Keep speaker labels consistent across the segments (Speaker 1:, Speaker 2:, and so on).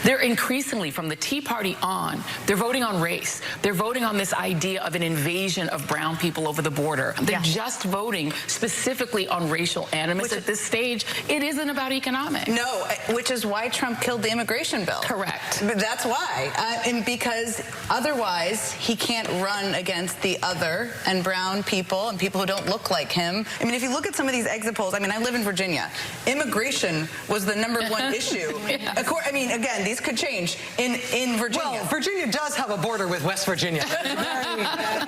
Speaker 1: They're increasingly, from the Tea Party on, they're voting on race. They're voting on this idea of an invasion of brown people over the border. They're just voting specifically on racial animus at this stage. It isn't about economics.
Speaker 2: No, which is why Trump killed the immigration bill.
Speaker 1: Correct.
Speaker 2: That's why. And because otherwise he can't run against the other and brown people and people who don't look like him. I mean, if you look at some of these exit polls, I mean, I live in Virginia. Immigration was the #1 issue. I mean, again, these could change in Virginia.
Speaker 3: Well, Virginia does have a border with West Virginia.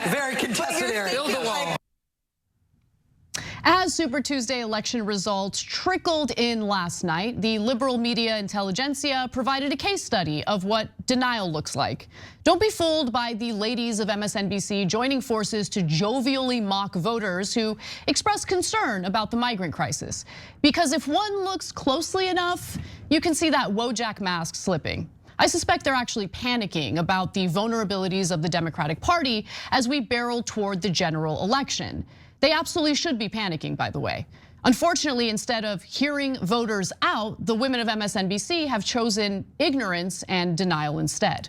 Speaker 3: Very contested area.
Speaker 1: Build a wall.
Speaker 4: As Super Tuesday election results trickled in last night, the liberal media intelligentsia provided a case study of what denial looks like. Don't be fooled by the ladies of MSNBC joining forces to jovially mock voters who express concern about the migrant crisis. Because if one looks closely enough, you can see that Wojak mask slipping. I suspect they're actually panicking about the vulnerabilities of the Democratic Party as we barrel toward the general election. They absolutely should be panicking, by the way. Unfortunately, instead of hearing voters out, the women of MSNBC have chosen ignorance and denial instead.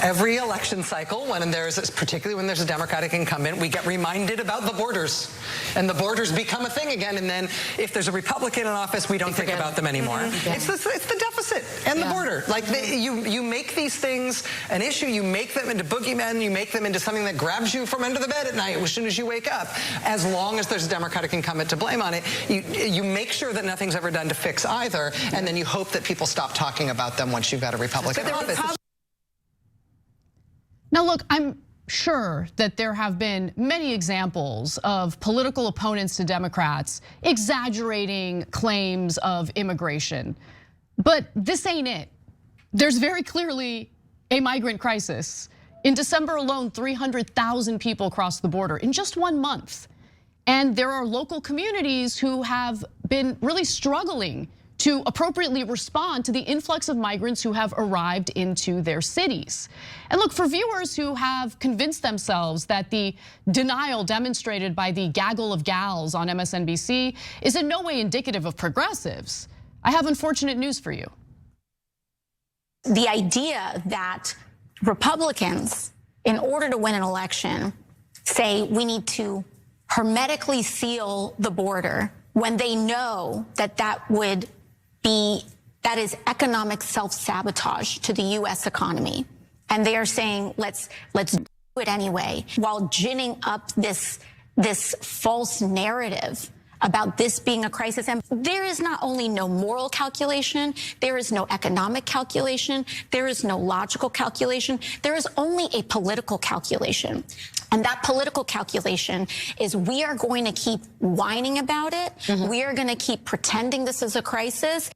Speaker 3: Every election cycle, particularly when there's a Democratic incumbent, we get reminded about the borders. And the borders become a thing again. And then if there's a Republican in office, we don't think about them anymore. It's the deficit and the border. Like you make these things an issue. You make them into boogeymen. You make them into something that grabs you from under the bed at night as soon as you wake up. As long as there's a Democratic incumbent to blame on it, you make sure that nothing's ever done to fix either. And then you hope that people stop talking about them once you've got a Republican in office.
Speaker 4: Now look, I'm sure that there have been many examples of political opponents to Democrats exaggerating claims of immigration, but this ain't it. There's very clearly a migrant crisis. In December alone, 300,000 people crossed the border in just 1 month. And there are local communities who have been really struggling to appropriately respond to the influx of migrants who have arrived into their cities. And look, for viewers who have convinced themselves that the denial demonstrated by the gaggle of gals on MSNBC is in no way indicative of progressives, I have unfortunate news for you.
Speaker 5: The idea that Republicans, in order to win an election, say we need to hermetically seal the border when they know that that is economic self-sabotage to the US economy. And they are saying, let's do it anyway, while ginning up this false narrative about this being a crisis. And there is not only no moral calculation, there is no economic calculation, there is no logical calculation, there is only a political calculation. And that political calculation is we are going to keep whining about it. We are going to keep pretending this is a crisis.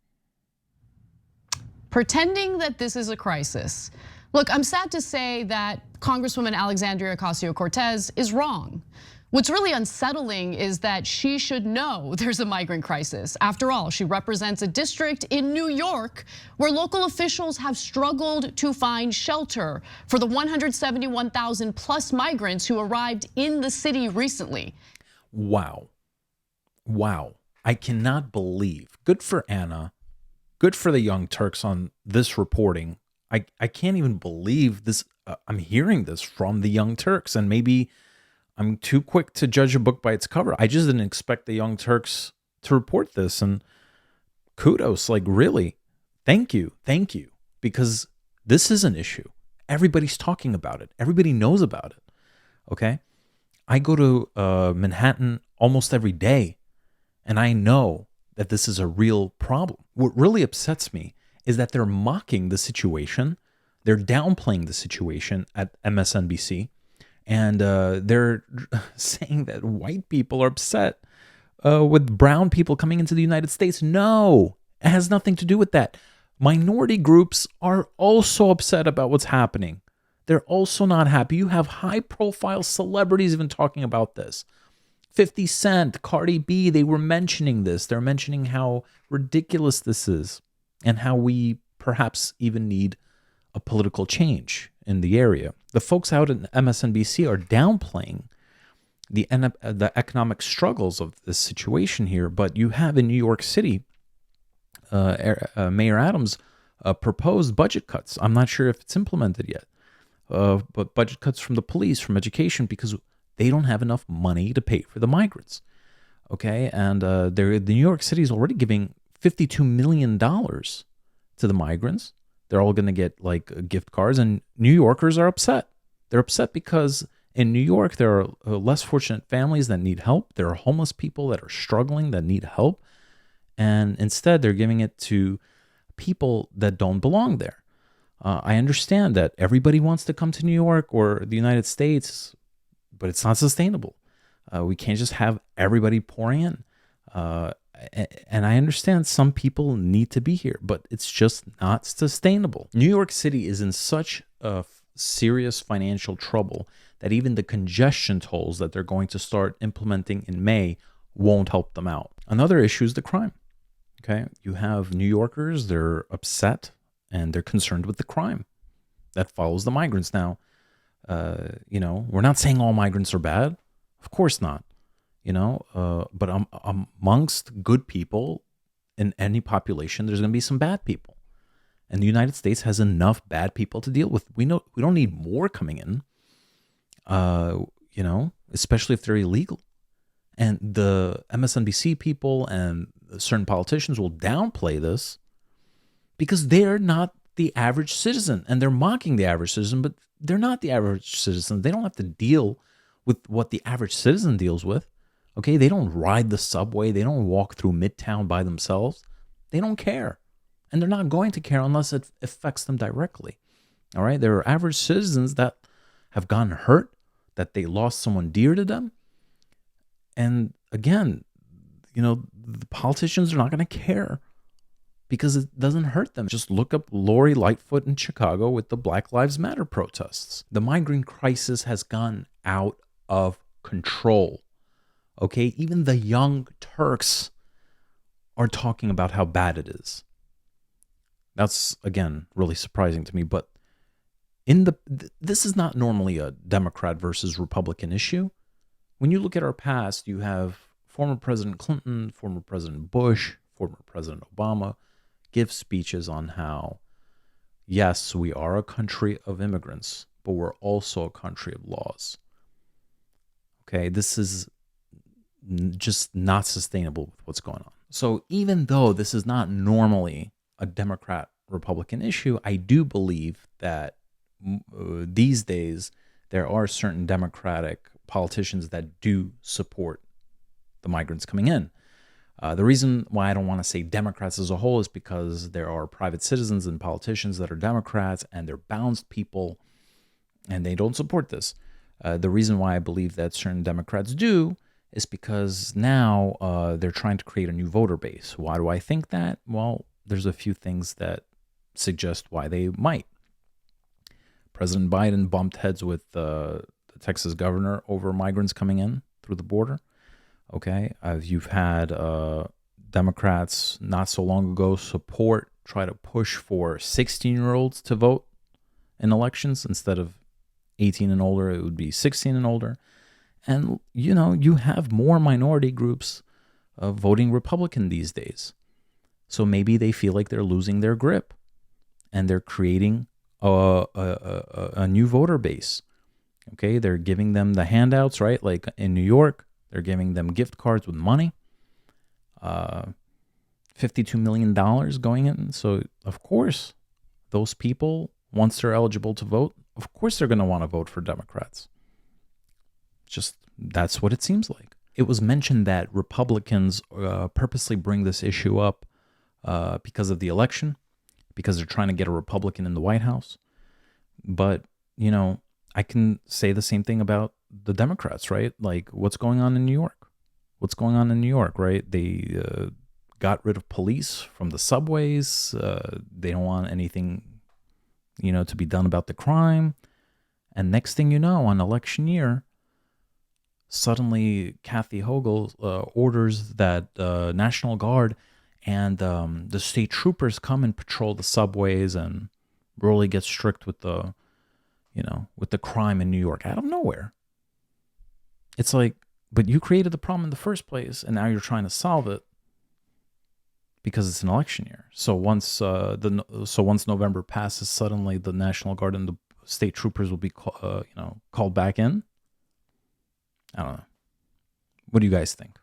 Speaker 4: Pretending that this is a crisis. Look, I'm sad to say that Congresswoman Alexandria Ocasio-Cortez is wrong. What's really unsettling is that she should know there's a migrant crisis. After all, she represents a district in New York where local officials have struggled to find shelter for the 171,000 plus migrants who arrived in the city recently.
Speaker 6: Wow. I cannot believe. Good for Anna. Good for the Young Turks on this reporting. I can't even believe this. I'm hearing this from the Young Turks, and maybe I'm too quick to judge a book by its cover. I just didn't expect the Young Turks to report this, and kudos, like really, thank you, because this is an issue. Everybody's talking about it. Everybody knows about it, okay? I go to Manhattan almost every day, and I know that this is a real problem. What really upsets me is that they're mocking the situation. They're downplaying the situation at MSNBC. And they're saying that white people are upset with brown people coming into the United States. No, it has nothing to do with that. Minority groups are also upset about what's happening. They're also not happy. You have high-profile celebrities even talking about this. 50 Cent, Cardi B, they were mentioning this. They're mentioning how ridiculous this is and how we perhaps even need a political change in the area. The folks out at MSNBC are downplaying the economic struggles of this situation here, but you have in New York City, Mayor Adams proposed budget cuts. I'm not sure if it's implemented yet, but budget cuts from the police, from education, because they don't have enough money to pay for the migrants. Okay, and the New York City is already giving $52 million to the migrants. They're all going to get like gift cards, and New Yorkers are upset. They're upset because in New York, there are less fortunate families that need help. There are homeless people that are struggling that need help. And instead, they're giving it to people that don't belong there. I understand that everybody wants to come to New York or the United States, but it's not sustainable. We can't just have everybody pouring in. And I understand some people need to be here, but it's just not sustainable. New York City is in such serious financial trouble that even the congestion tolls that they're going to start implementing in May won't help them out. Another issue is the crime. Okay, you have New Yorkers, they're upset and they're concerned with the crime that follows the migrants. Now, we're not saying all migrants are bad. Of course not. But amongst good people in any population, there's going to be some bad people. And the United States has enough bad people to deal with. We don't need more coming in, especially if they're illegal. And the MSNBC people and certain politicians will downplay this because they're not the average citizen. And they're mocking the average citizen, but they're not the average citizen. They don't have to deal with what the average citizen deals with. Okay, they don't ride the subway. They don't walk through Midtown by themselves. They don't care. And they're not going to care unless it affects them directly. All right, there are average citizens that have gotten hurt, that they lost someone dear to them. And again, the politicians are not going to care because it doesn't hurt them. Just look up Lori Lightfoot in Chicago with the Black Lives Matter protests. The migrant crisis has gone out of control. Okay, even the young Turks are talking about how bad it is. That's, again, really surprising to me. But this is not normally a Democrat versus Republican issue. When you look at our past, you have former President Clinton, former President Bush, former President Obama give speeches on how, yes, we are a country of immigrants, but we're also a country of laws. Okay, this is just not sustainable with what's going on. So even though this is not normally a Democrat-Republican issue, I do believe that these days there are certain Democratic politicians that do support the migrants coming in. The reason why I don't want to say Democrats as a whole is because there are private citizens and politicians that are Democrats and they're balanced people and they don't support this. The reason why I believe that certain Democrats do is because now they're trying to create a new voter base. Why do I think that? Well, there's a few things that suggest why they might. President Biden bumped heads with the Texas governor over migrants coming in through the border. Okay, you've had Democrats not so long ago try to push for 16-year-olds to vote in elections instead of 18 and older. It would be 16 and older. And, you have more minority groups voting Republican these days. So maybe they feel like they're losing their grip and they're creating a new voter base. Okay, they're giving them the handouts, right? Like in New York, they're giving them gift cards with money. $52 million going in. So, of course, those people, once they're eligible to vote, of course they're going to want to vote for Democrats. Just that's what it seems like. It was mentioned that Republicans purposely bring this issue up because of the election, because they're trying to get a Republican in the White House. But, I can say the same thing about the Democrats, right? Like, what's going on in New York? What's going on in New York, right? They got rid of police from the subways. They don't want anything, to be done about the crime. And next thing you know, on election year, suddenly Kathy Hochul orders that National Guard and the state troopers come and patrol the subways and really get strict with the crime in New York out of nowhere. It's like, but you created the problem in the first place, and now you're trying to solve it. because it's an election year. So once once November passes, suddenly the National Guard and the state troopers will be called back in. I don't know. What do you guys think?